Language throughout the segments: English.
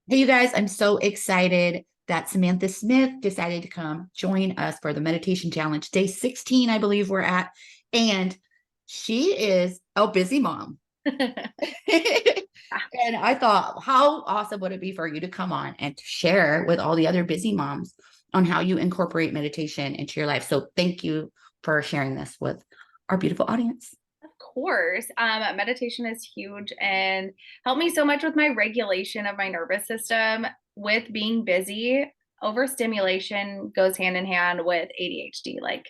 Hey, you guys, I'm so excited that Samantha Smith decided to come join us for the meditation challenge. Day 16, I believe we're at. And she is a busy mom. And I thought, how awesome would it be for you to come on and to share with all the other busy moms on how you incorporate meditation into your life? So thank you for sharing this with our beautiful audience. Of course. Meditation is huge and helped me so much with my regulation of my nervous system. With being busy, overstimulation goes hand in hand with ADHD, like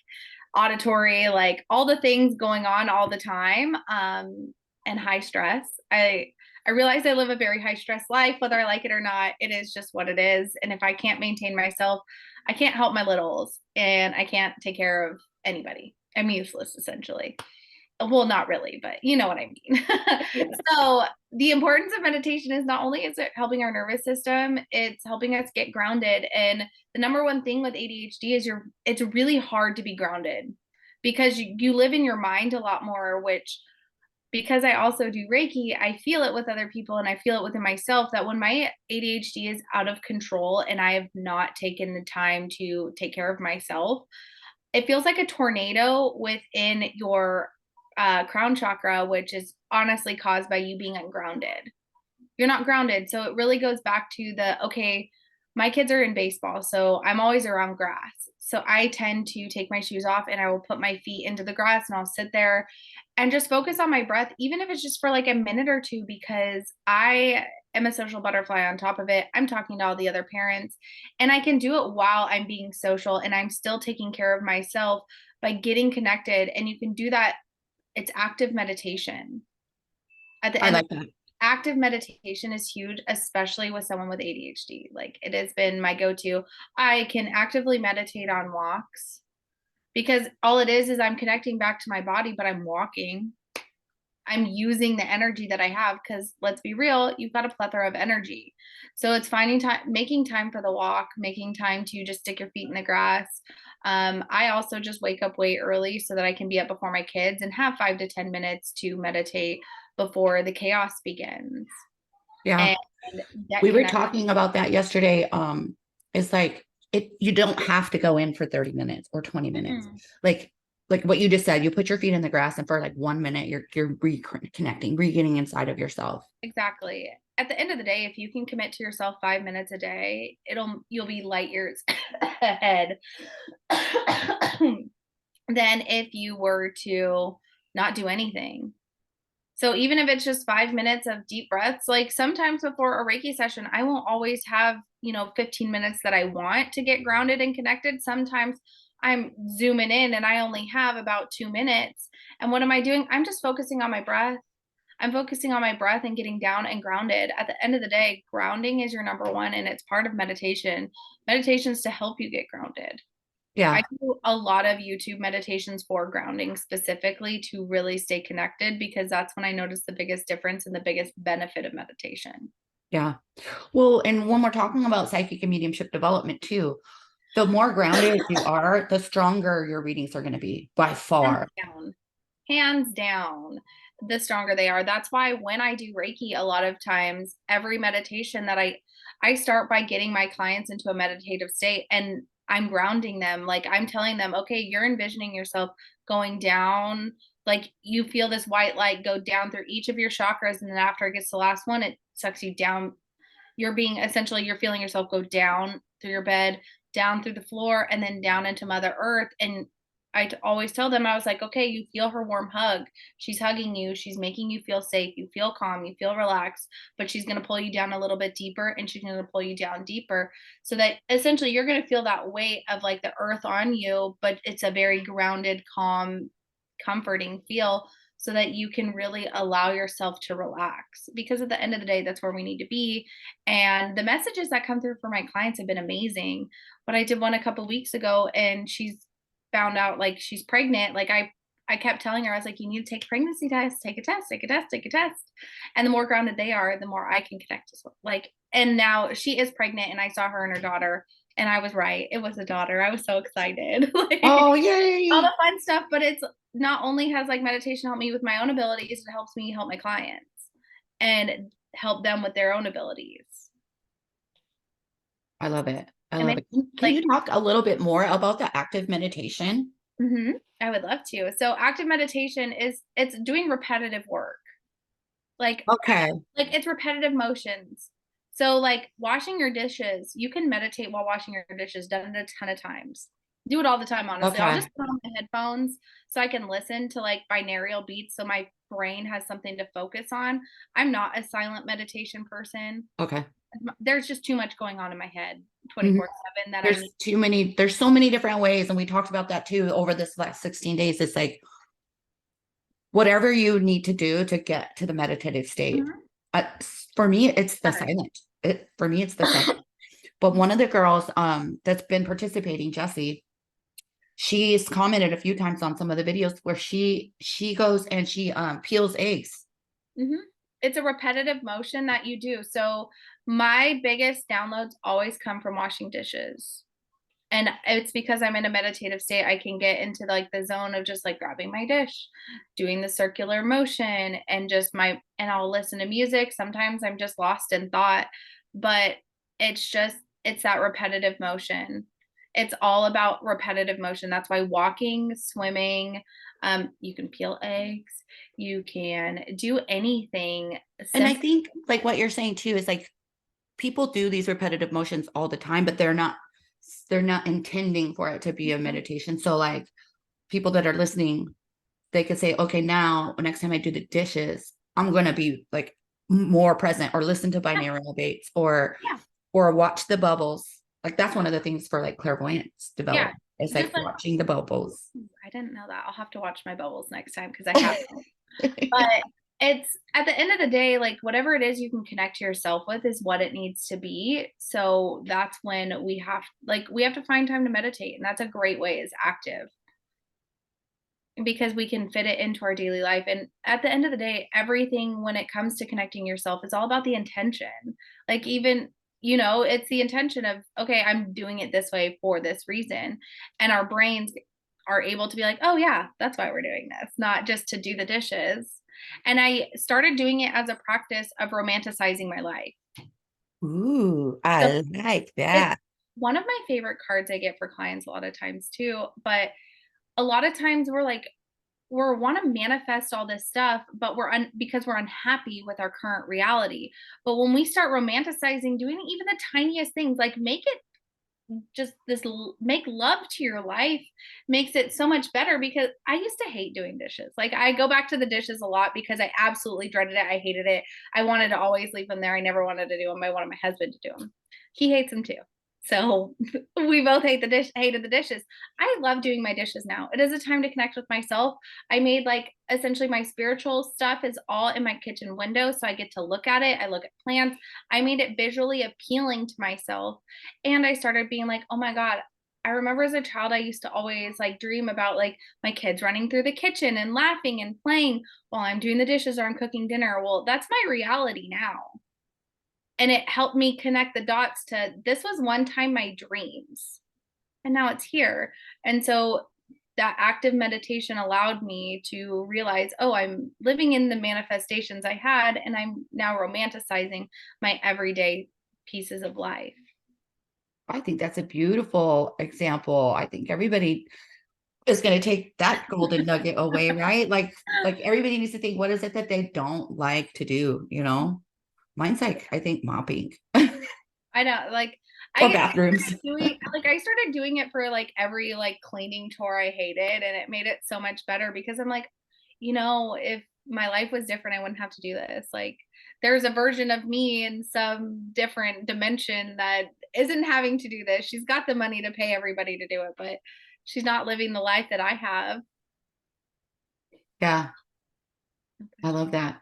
auditory, like all the things going on all the time, and high stress. I realize I live a very high stress life, whether I like it or not. It is just what it is. And if I can't maintain myself, I can't help my littles and I can't take care of anybody. I'm useless essentially. Well, not really, but you know what I mean. Yeah. So the importance of meditation is not only is it helping our nervous system, it's helping us get grounded. And the number one thing with ADHD is it's really hard to be grounded because you live in your mind a lot more, which because I also do Reiki, I feel it with other people and I feel it within myself that when my ADHD is out of control and I have not taken the time to take care of myself, it feels like a tornado within your crown chakra, which is honestly caused by you being ungrounded. You're not grounded. So it really goes back to okay, my kids are in baseball, so I'm always around grass. So I tend to take my shoes off and I will put my feet into the grass and I'll sit there and just focus on my breath, even if it's just for like a minute or two, because I am a social butterfly on top of it. I'm talking to all the other parents and I can do it while I'm being social and I'm still taking care of myself by getting connected. And you can do that. It's active meditation. At the I end of like that. active meditation is huge, especially with someone with ADHD. Like it has been my go-to. I can actively meditate on walks because all it is I'm connecting back to my body, but I'm walking. I'm using the energy that I have because let's be real, you've got a plethora of energy. So it's finding time, making time for the walk, making time to just stick your feet in the grass. I also just wake up way early so that I can be up before my kids and have 5 to 10 minutes to meditate before the chaos begins Yeah. and get We were connected. talking about that yesterday. It's like you don't have to go in for 30 minutes or 20 minutes. Mm-mm. Like what you just said, you put your feet in the grass and for like 1 minute you're reconnecting, re-getting inside of yourself. Exactly. At the end of the day, if you can commit to yourself 5 minutes a day, you'll be light years ahead than if you were to not do anything. So even if it's just 5 minutes of deep breaths, like sometimes before a Reiki session, I won't always have, 15 minutes that I want to get grounded and connected. Sometimes I'm zooming in and I only have about 2 minutes. And what am I doing? I'm just focusing on my breath. I'm focusing on my breath and getting down and grounded. At the end of the day, grounding is your number one and it's part of meditation. Meditation is to help you get grounded. I Yeah. do a lot of YouTube meditations for grounding specifically to really stay connected because that's when I notice the biggest difference and the biggest benefit of meditation. Yeah. Well, and when we're talking about psychic and mediumship development too, the more grounded you are, the stronger your readings are going to be by Hands far. down. Hands down, the stronger they are. That's why when I do Reiki, a lot of times every meditation that I start by getting my clients into a meditative state and I'm grounding them. Like I'm telling them, okay, you're envisioning yourself going down, like you feel this white light go down through each of your chakras. And then after it gets to the last one, it sucks you down. You're feeling yourself go down through your bed, down through the floor, and then down into Mother Earth. And always tell them, I was like, okay, you feel her warm hug. She's hugging you. She's making you feel safe. You feel calm. You feel relaxed, but she's going to pull you down a little bit deeper and she's going to pull you down deeper so that essentially you're going to feel that weight of like the earth on you, but it's a very grounded, calm, comforting feel so that you can really allow yourself to relax because at the end of the day that's where we need to be. And the messages that come through for my clients have been amazing. But I did one a couple weeks ago and she's found out like she's pregnant. Like I kept telling her, I was like, you need to take a pregnancy test, take a test, take a test, take a test. And the more grounded they are, the more I can connect as well. Like, and now she is pregnant and I saw her and her daughter and I was right. It was a daughter. I was so excited. Like Oh, all the yay. fun stuff, but it's not only has like meditation helped me with my own abilities, it helps me help my clients and help them with their own abilities. I love it. I It love makes it. Can like you talk a little bit more about the active meditation? I would love to. So active meditation is it's doing repetitive work. Like Okay. like it's repetitive motions. So like washing your dishes, you can meditate while washing your dishes, done it a ton of times. Do it all the time, honestly. I'll Okay. just put on my headphones so I can listen to like binaural beats so my brain has something to focus on. I'm not a silent meditation person. Okay. There's just too much going on in my head Mhm. 24/7 that I There's need. too many, there's so many different ways. And we talked about that too over this last 16 days. It's like whatever you need to do to get to the meditative state. Mhm. Uh, for me, it's the Better. silent. For me, it's the silent. But one of the girls that's been participating, Jessie, she's commented a few times on some of the videos where she goes and she peels eggs. Mhm. It's a repetitive motion that you do. So my biggest downloads always come from washing dishes. And it's because I'm in a meditative state, I can get into like the zone of just like grabbing my dish, doing the circular motion and just and I'll listen to music. Sometimes I'm just lost in thought, but it's that repetitive motion. It's all about repetitive motion. That's why walking, swimming, you can peel eggs, you can do anything And I simple. think like what you're saying too is like people do these repetitive motions all the time, but they're not intending for it to be a meditation. So like people that are listening, they could say, okay, now next time I do the dishes, I'm gonna be like more present or listen to Yeah, binaural beats or yeah, watch the bubbles. Like that's one of the things for like clairvoyance yeah. develop. It's Just like like watching the bubbles. I didn't know that. I'll have to watch my bubbles next time because I have. But it's at the end of the day, like whatever it is you can connect to yourself with is what it needs to be. So that's when we have to find time to meditate. And that's a great way is active because we can fit it into our daily life. And at the end of the day, everything when it comes to connecting yourself is all about the intention. Like even it's the intention of, okay, I'm doing it this way for this reason. And our brains are able to be like, oh, yeah, that's why we're doing this, not just to do the dishes. And I started doing it as a practice of romanticizing my life. Ooh, So I like it's that. one of my favorite cards I get for clients a lot of times too. But a lot of times we're want to manifest all this stuff, but because we're unhappy with our current reality. But when we start romanticizing doing even the tiniest things, like make it just make love to your life makes it so much better because I used to hate doing dishes. Like I go back to the dishes a lot because I absolutely dreaded it. I hated it. I wanted to always leave them there. I never wanted to do them. I wanted my husband to do them. He hates them too. So we both hated the dishes. I love doing my dishes now. It is a time to connect with myself. I made like essentially my spiritual stuff is all in my kitchen window. So I get to look at it. I look at plants. I made it visually appealing to myself. And I started being like, oh my God, I remember as a child, I used to always like dream about like my kids running through the kitchen and laughing and playing while I'm doing the dishes or I'm cooking dinner. Well, that's my reality now. And it helped me connect the dots to this was one time my dreams and now it's here. And so that active meditation allowed me to realize, oh, I'm living in the manifestations I had, and I'm now romanticizing my everyday pieces of life. I think that's a beautiful example. I think everybody is going to take that golden nugget away, right? Like everybody needs to think, what is it that they don't like to do, you know? Mine's like, I think mopping I know, like or bathrooms. I started doing it for like every like cleaning chore I hated, and it made it so much better because I'm like, if my life was different, I wouldn't have to do this. Like, there's a version of me in some different dimension that isn't having to do this. She's got the money to pay everybody to do it, but she's not living the life that I have. Yeah, I love that.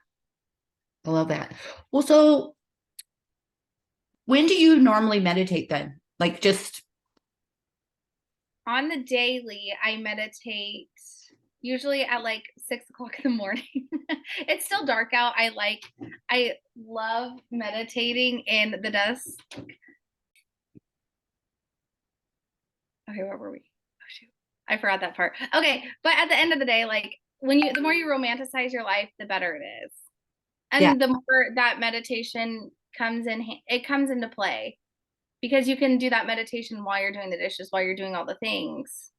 I love that. Well, so when do you normally meditate then? Like just, On the daily, I meditate usually at like 6 o'clock in the morning. It's still dark out. I love meditating in the dusk. Okay, where were we? Oh shoot. I forgot that part. Okay, but at the end of the day, like the more you romanticize your life, the better it is. yeah, And the more that meditation it comes into play. because you can do that meditation while you're doing the dishes, while you're doing all the things.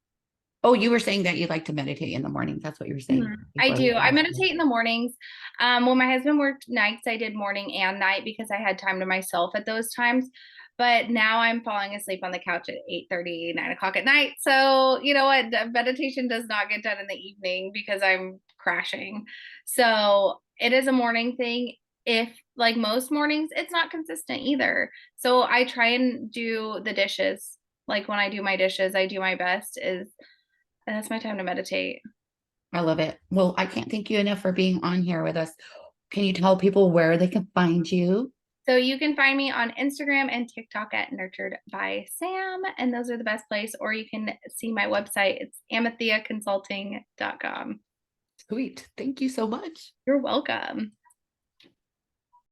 Oh, you were saying that you like to meditate in the morning. That's what you were saying I before we do. I got off. meditate in the mornings. When my husband worked nights, I did morning and night because I had time to myself at those times. But now I'm falling asleep on the couch at 8:30, 9 o'clock at night. So, you know what? Meditation does not get done in the evening because I'm crashing. So it is a morning thing. If like most mornings, it's not consistent either. So I try and do the dishes. Like when I do my dishes, I do my best is and that's my time to meditate. I love it. Well, I can't thank you enough for being on here with us. Can you tell people where they can find you? So you can find me on Instagram and TikTok at Nurtured by Sam, and those are the best place. Or you can see my website. It's amethiaconsulting.com. Sweet. Thank you so much. You're welcome.